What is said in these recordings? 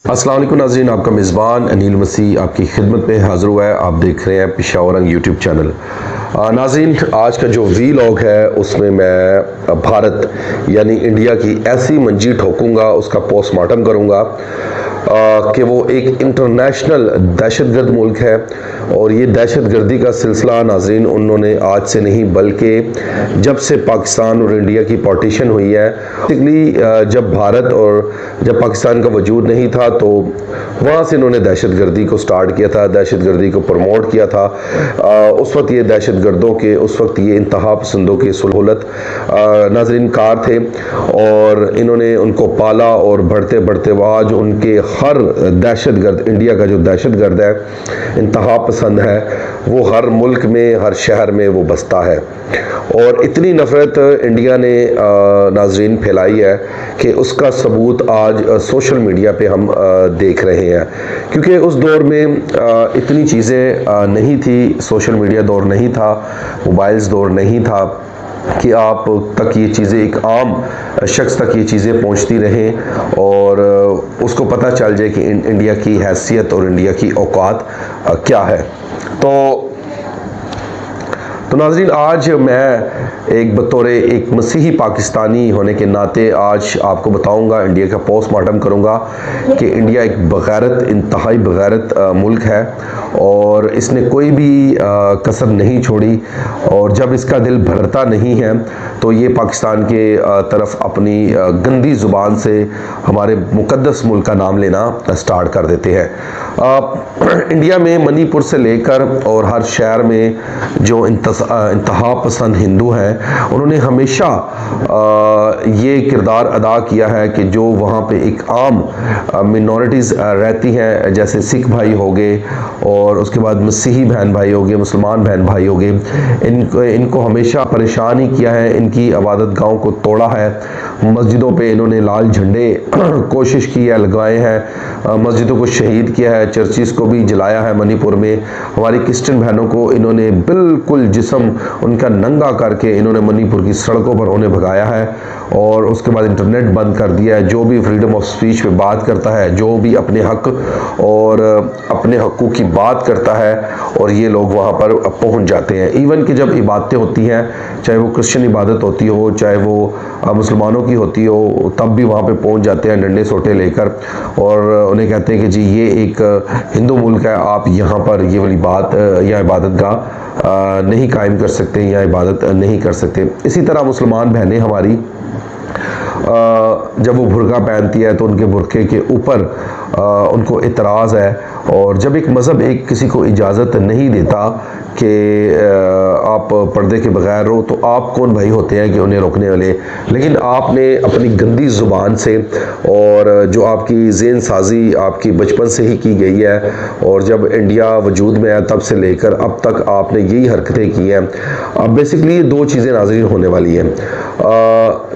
अस्सलाम वालेकुम नाज़रीन, आपका मेज़बान अनिल मसीह आपकी खिदमत में हाज़िर हुआ है। आप देख रहे हैं पेशावरंग यूट्यूब चैनल। नाज़रीन, आज का जो वीलॉग है उसमें मैं भारत यानी इंडिया की ऐसी मंजी ठोकूंगा, उसका पोस्टमार्टम करूंगा कि वो एक इंटरनेशनल दहशतगर्द मुल्क है। और ये दहशतगर्दी का सिलसिला नाज़रीन उन्होंने आज से नहीं बल्कि जब से पाकिस्तान और इंडिया की पार्टीशन हुई है, बेसिकली जब भारत और जब पाकिस्तान का वजूद नहीं था तो वहाँ से इन्होंने दहशतगर्दी को स्टार्ट किया था, दहशतगर्दी को प्रमोट किया था। उस वक्त ये दहशतगर्दों के, उस वक्त ये इंतहा पसंदों के सहूलत नाज़रीन कार थे और इन्होंने उनको पाला और बढ़ते बढ़ते आज उनके हर दहशतगर्द, इंडिया का जो दहशतगर्द है, इंतहा पसंद है, वो हर मुल्क में, हर शहर में वो बसता है। और इतनी नफ़रत इंडिया ने नाज़रीन फैलाई है कि उसका सबूत आज सोशल मीडिया पे हम देख रहे हैं। क्योंकि उस दौर में इतनी चीज़ें नहीं थी, सोशल मीडिया दौर नहीं था, मोबाइल्स दौर नहीं था कि आप तक ये चीज़ें, एक आम शख्स तक ये चीज़ें पहुंचती रहें और उसको पता चल जाए कि इंडिया की हैसियत और इंडिया की औकात क्या है। तो नाज़रीन, आज मैं एक बतौर एक मसीही पाकिस्तानी होने के नाते आज आपको बताऊंगा, इंडिया का पोस्टमार्टम करूंगा कि इंडिया एक बग़ैरत, इंतहाई बग़ैरत मुल्क है और इसने कोई भी कसर नहीं छोड़ी। और जब इसका दिल भरता नहीं है तो ये पाकिस्तान के तरफ अपनी गंदी ज़ुबान से हमारे मुक़द्दस मुल्क का नाम लेना स्टार्ट कर देते हैं। इंडिया में मणिपुर से लेकर और हर शहर में जो इंतहा पसंद हिंदू हैं, उन्होंने हमेशा ये किरदार अदा किया है कि जो वहाँ पे एक आम मिनॉरिटीज़ रहती हैं, जैसे सिख भाई हो गए और उसके बाद मसीही बहन भाई हो गए, मुसलमान बहन भाई हो गए, इनको हमेशा परेशान ही किया है, इनकी इबादत गाहों को तोड़ा है, मस्जिदों पे इन्होंने लाल झंडे कोशिश की है, लगाए हैं, मस्जिदों को शहीद किया है, चर्चिस को भी जलाया है। मणिपुर में हमारी क्रिश्चियन बहनों को इन्होंने बिल्कुल जिस्म उनका नंगा करके इन्होंने मणिपुर की सड़कों पर उन्हें भगाया है और उसके बाद इंटरनेट बंद कर दिया है। जो भी फ्रीडम ऑफ स्पीच पे बात करता है, जो भी अपने हक और अपने हकूक़ की बात करता है, और ये लोग वहाँ पर पहुँच जाते हैं। इवन कि जब इबादतें होती हैं, चाहे वो क्रिश्चियन इबादत होती हो, चाहे वो मुसलमानों की होती हो, तब भी वहाँ पे पहुँच जाते हैं डंडे सोटे लेकर और उन्हें कहते हैं कि जी ये एक हिंदू मुल्क है, आप यहाँ पर ये वाली बात या इबादत गाह नहीं कायम कर सकते या इबादत नहीं कर सकते। इसी तरह मुसलमान बहनें हमारी जब वो बुर्का पहनती है तो उनके बुरके के ऊपर उनको इतराज़ है। और जब एक मज़हब एक किसी को इजाज़त नहीं देता कि आप पर्दे के बगैर रहो, तो आप कौन भाई होते हैं कि उन्हें रोकने वाले। लेकिन आपने अपनी गंदी ज़ुबान से और जो आपकी ज़हन साजी आपकी बचपन से ही की गई है और जब इंडिया वजूद में है तब से लेकर अब तक आपने यही हरकतें की हैं। अब बेसिकली ये दो चीज़ें नाज़रीन होने वाली हैं।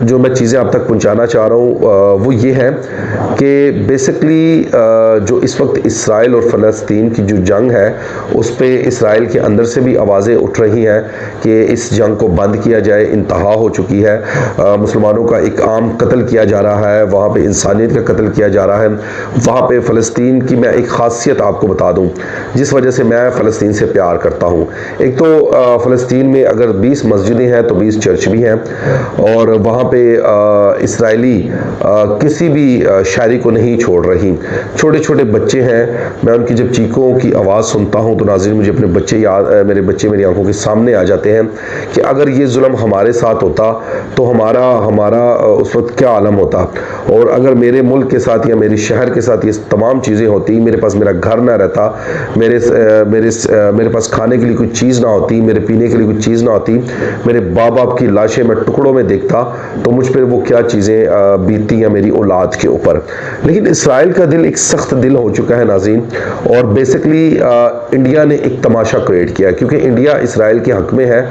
जो मैं चीज़ें आप तक पहुंचाना चाह रहा हूँ वो ये है कि बेसिकली जो इस वक्त इसराइल और फ़लस्तीन की जो जंग है, उस पे इसराइल के अंदर से भी आवाज़ें उठ रही हैं कि इस जंग को बंद किया जाए, इंतहा हो चुकी है। मुसलमानों का एक आम कत्ल किया जा रहा है, वहाँ पे इंसानियत का कत्ल किया जा रहा है। वहाँ पे फ़लस्तीन की मैं एक ख़ासियत आपको बता दूँ जिस वजह से मैं फ़लस्तीन से प्यार करता हूँ। एक तो फ़लस्तीन में अगर 20 मस्जिदें हैं तो 20 चर्च भी हैं और वहाँ पे इसराइली किसी भी शायरी को नहीं छोड़ रही। छोटे छोटे बच्चे हैं, मैं उनकी जब चीखों की आवाज़ सुनता हूँ तो नाज़रीन मुझे अपने बच्चे याद, मेरे बच्चे मेरी आंखों के सामने आ जाते हैं कि अगर ये जुल्म हमारे साथ होता तो हमारा उस वक्त क्या आलम होता। और अगर मेरे मुल्क के साथ या मेरे शहर के साथ ये तमाम चीज़ें होती, मेरे पास मेरा घर ना रहता, मेरे पास खाने के लिए कोई चीज़ ना होती, मेरे पीने के लिए कोई चीज़ ना होती, मेरे बाप बाप की लाशें मैं टुकड़ों में देखता, तो मुझ पर वो क्या चीज़ें बीतती हैं मेरी औलाद के ऊपर। लेकिन इसराइल का दिल एक सख्त दिल हो चुका है नाज़रीन, और बेसिकली इंडिया ने एक तमाशा क्रिएट किया, क्योंकि इंडिया इसराइल के हक में है।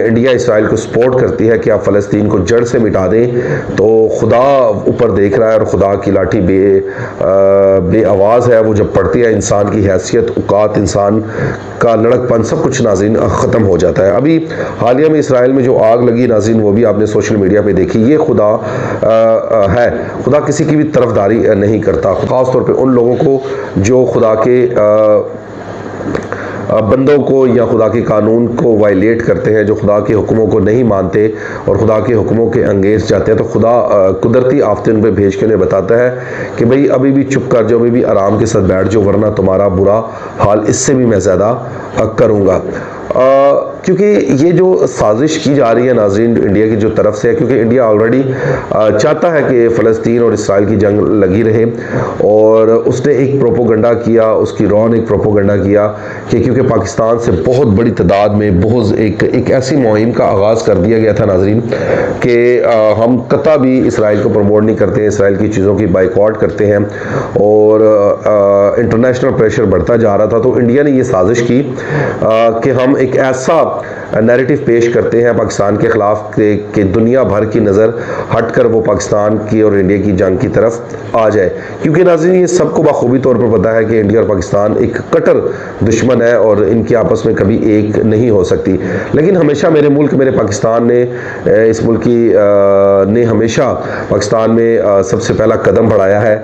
इंडिया इसराइल को सपोर्ट करती है कि आप फ़लस्तीन को जड़ से मिटा दें, तो खुदा ऊपर देख रहा है और खुदा की लाठी बे आवाज़ है। वो जब पड़ती है, इंसान की हैसियत, औकात, इंसान का लड़कपन, सब कुछ नाज़रीन ख़त्म हो जाता है। अभी हालिया में इसराइल में जो आग लगी नाज़रीन, वो भी आपने सोशल मीडिया पे देखी। ये खुदा है, खुदा किसी की भी तरफदारी नहीं करता, ख़ास तौर पे उन लोगों को जो खुदा के बंदों को या खुदा के कानून को वायलेट करते हैं, जो खुदा के हुक्मों को नहीं मानते और खुदा के हुक्मों के अंगेंस्ट जाते हैं। तो खुदा कुदरती आफतें उन पर भेज के उन्हें बताता है कि भाई अभी भी चुप कर जाओ, अभी भी आराम के साथ बैठ जाओ, वरना तुम्हारा बुरा हाल इससे भी मैं ज़्यादा करूँगा। क्योंकि ये जो साजिश की जा रही है नाज़रीन इंडिया की जो तरफ से है, क्योंकि इंडिया ऑलरेडी चाहता है कि फ़लस्तीन और इसराइल की जंग लगी रहे, और उसने एक प्रोपोगंडा किया, उसकी रॉ ने एक प्रोपोगंडा किया कि क्योंकि पाकिस्तान से बहुत बड़ी तादाद में बहुत एक ऐसी मुहिम का आगाज़ कर दिया गया था नाज़रीन कि हम कतई भी इसराइल को प्रमोट नहीं करते हैं, इसराइल की चीज़ों की बाइकआउट करते हैं, और इंटरनेशनल प्रेशर बढ़ता जा रहा था। तो इंडिया ने ये साजिश की कि हम एक ऐसा नैरेटिव पेश करते हैं पाकिस्तान के ख़िलाफ़ कि दुनिया भर की नज़र हटकर वो पाकिस्तान की और इंडिया की जंग की तरफ आ जाए। क्योंकि नाज़रीन ये सबको बखूबी तौर पर पता है कि इंडिया और पाकिस्तान एक कट्टर दुश्मन है और इनकी आपस में कभी एक नहीं हो सकती। लेकिन हमेशा मेरे मुल्क, मेरे पाकिस्तान ने, इस मुल्क की ने हमेशा पाकिस्तान में सबसे पहला कदम बढ़ाया है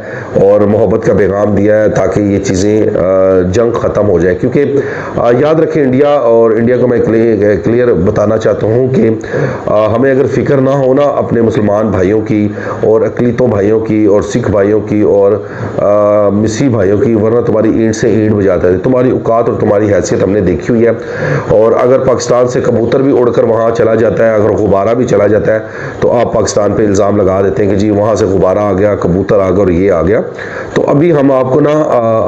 और मोहब्बत का पैगाम दिया है, ताकि ये चीज़ें जंग ख़त्म हो जाए। क्योंकि याद रखें, इंडिया और इंडिया को मैं क्लियर बताना चाहता हूँ कि हमें अगर फ़िक्र ना हो ना अपने मुसलमान भाइयों की और अक़लीतों भाइयों की और सिख भाइयों की और मिसी भाइयों की, वरना तुम्हारी ईंट से ईंट बजाता है। तुम्हारी औकात और तुम्हारी हैसियत हमने देखी हुई है। और अगर पाकिस्तान से कबूतर भी उड़कर वहाँ चला जाता है, अगर गुब्बारा भी चला जाता है, तो आप पाकिस्तान पे इल्ज़ाम लगा देते हैं कि जी वहाँ से गुब्बारा आ गया, कबूतर आ गया और ये आ गया। तो अभी हम आपको ना,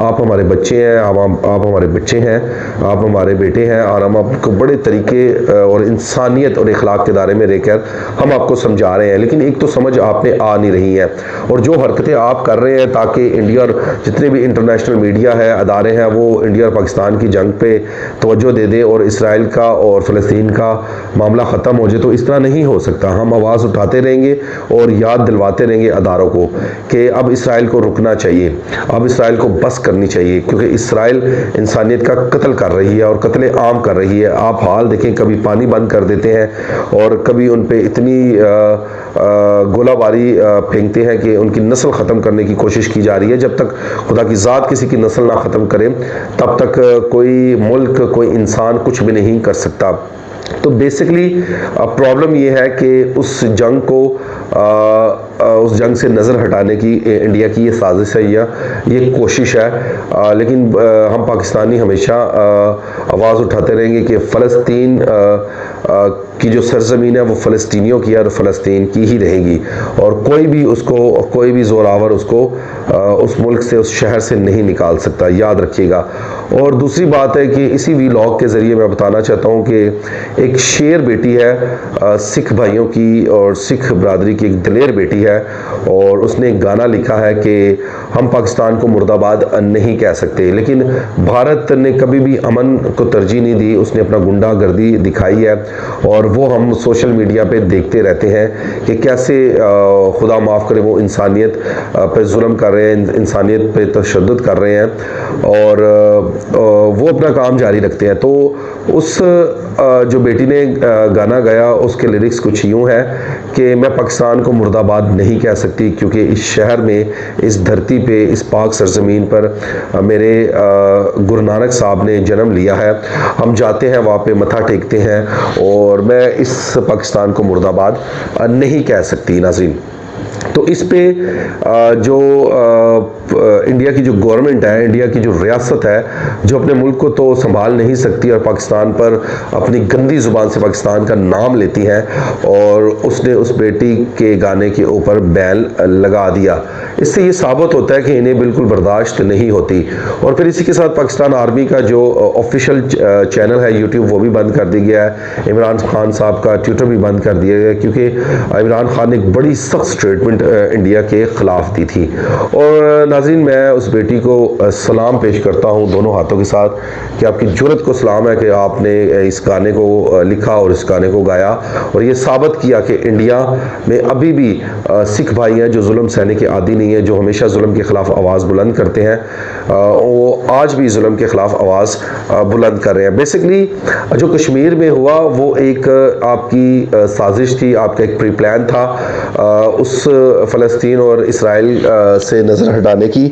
आप हमारे बच्चे हैं, आप हमारे बच्चे हैं, आप हमारे बेटे हैं, और हम आपको बड़े तरीके और इंसानियत और इखलाक के दायरे में रहकर हम आपको समझा रहे हैं। लेकिन एक तो समझ आप में आ नहीं रही है, और जो हरकतें आप कर रहे हैं ताकि इंडिया और जितने भी इंटरनेशनल मीडिया है, अदारे हैं, वो इंडिया और पाकिस्तान की जंग पे तवज्जो दे दें और इसराइल का और फ़लस्तीन का मामला ख़त्म हो जाए, तो इस तरह नहीं हो सकता। हम आवाज़ उठाते रहेंगे और याद दिलवाते रहेंगे अदारों को कि अब इसराइल को रुकना चाहिए, अब इसराइल को बस करनी चाहिए, क्योंकि इसराइल इंसानियत का कत्ल कर रही है और कत्ले आम कर रही है। आप हाल देखें, कभी पानी बंद कर देते हैं और कभी उन पे इतनी गोलाबारी फेंकते हैं कि उनकी नस्ल ख़त्म करने की कोशिश की जा रही है। जब तक खुदा की ज़ात किसी की नस्ल ना ख़त्म करे, तब तक कोई मुल्क, कोई इंसान कुछ भी नहीं कर सकता। तो बेसिकली प्रॉब्लम ये है कि उस जंग को उस जंग से नज़र हटाने की इंडिया की ये साजिश है या ये कोशिश है। लेकिन हम पाकिस्तानी हमेशा आवाज़ उठाते रहेंगे कि फ़लस्तीन की जो सरज़मीन है वो फ़लस्तीनियों की है और फ़लस्तीन की ही रहेगी, और कोई भी उसको, कोई भी ज़ोरावर उसको उस मुल्क से, उस शहर से नहीं निकाल सकता, याद रखिएगा। और दूसरी बात है कि इसी व्लॉग के ज़रिए मैं बताना चाहता हूँ कि एक शेर बेटी है सिख भाइयों की और सिख बरादरी की, एक दिलेर बेटी है, और उसने एक गाना लिखा है कि हम पाकिस्तान को मुर्दाबाद नहीं कह सकते। लेकिन भारत ने कभी भी अमन को तरजीह नहीं दी, उसने अपना गुंडागर्दी दिखाई है, और वो हम सोशल मीडिया पे देखते रहते हैं कि कैसे खुदा माफ़ करे वो इंसानियत पे जुल्म कर रहे हैं, इंसानियत पे तशद्दुद कर रहे हैं, और वो अपना काम जारी रखते हैं। तो उस जो बेटी ने गाना गाया, उसके लिरिक्स कुछ यूँ है कि मैं पाकिस्तान को मुर्दाबाद नहीं कह सकती, क्योंकि इस शहर में, इस धरती पे, इस पाक सरजमीन पर मेरे गुरु नानक साहब ने जन्म लिया है। हम जाते हैं वहाँ पे, मत्था टेकते हैं, और मैं इस पाकिस्तान को मुर्दाबाद नहीं कह सकती नाज़रीन। तो इस पे जो इंडिया की जो गवर्नमेंट है, इंडिया की जो रियासत है, जो अपने मुल्क को तो संभाल नहीं सकती और पाकिस्तान पर अपनी गंदी ज़ुबान से पाकिस्तान का नाम लेती है, और उसने उस बेटी के गाने के ऊपर बैन लगा दिया। इससे ये साबित होता है कि इन्हें बिल्कुल बर्दाश्त नहीं होती। और फिर इसी के साथ पाकिस्तान आर्मी का जो ऑफिशियल चैनल है यूट्यूब, वो भी बंद कर दिया गया है। इमरान खान साहब का ट्विटर भी बंद कर दिया गया, क्योंकि इमरान खान ने एक बड़ी सख्त स्टेटमेंट स्टेटमेंट इंडिया के ख़िलाफ़ दी थी। और नाज़रीन, मैं उस बेटी को सलाम पेश करता हूँ दोनों हाथों के साथ कि आपकी जुर्रत को सलाम है कि आपने इस गाने को लिखा और इस गाने को गाया और ये साबित किया कि इंडिया में अभी भी सिख भाई हैं जो जुल्म सहने के आदी नहीं है, जो हमेशा जुल्म के ख़िलाफ़ आवाज़ बुलंद करते हैं। वो आज भी जुल्म के ख़िलाफ़ आवाज़ बुलंद कर रहे हैं। बेसिकली जो कश्मीर में हुआ वो एक आपकी साजिश थी, आपका एक प्री प्लान था उस फ़लस्तीन और इसराइल से नज़र हटाने की।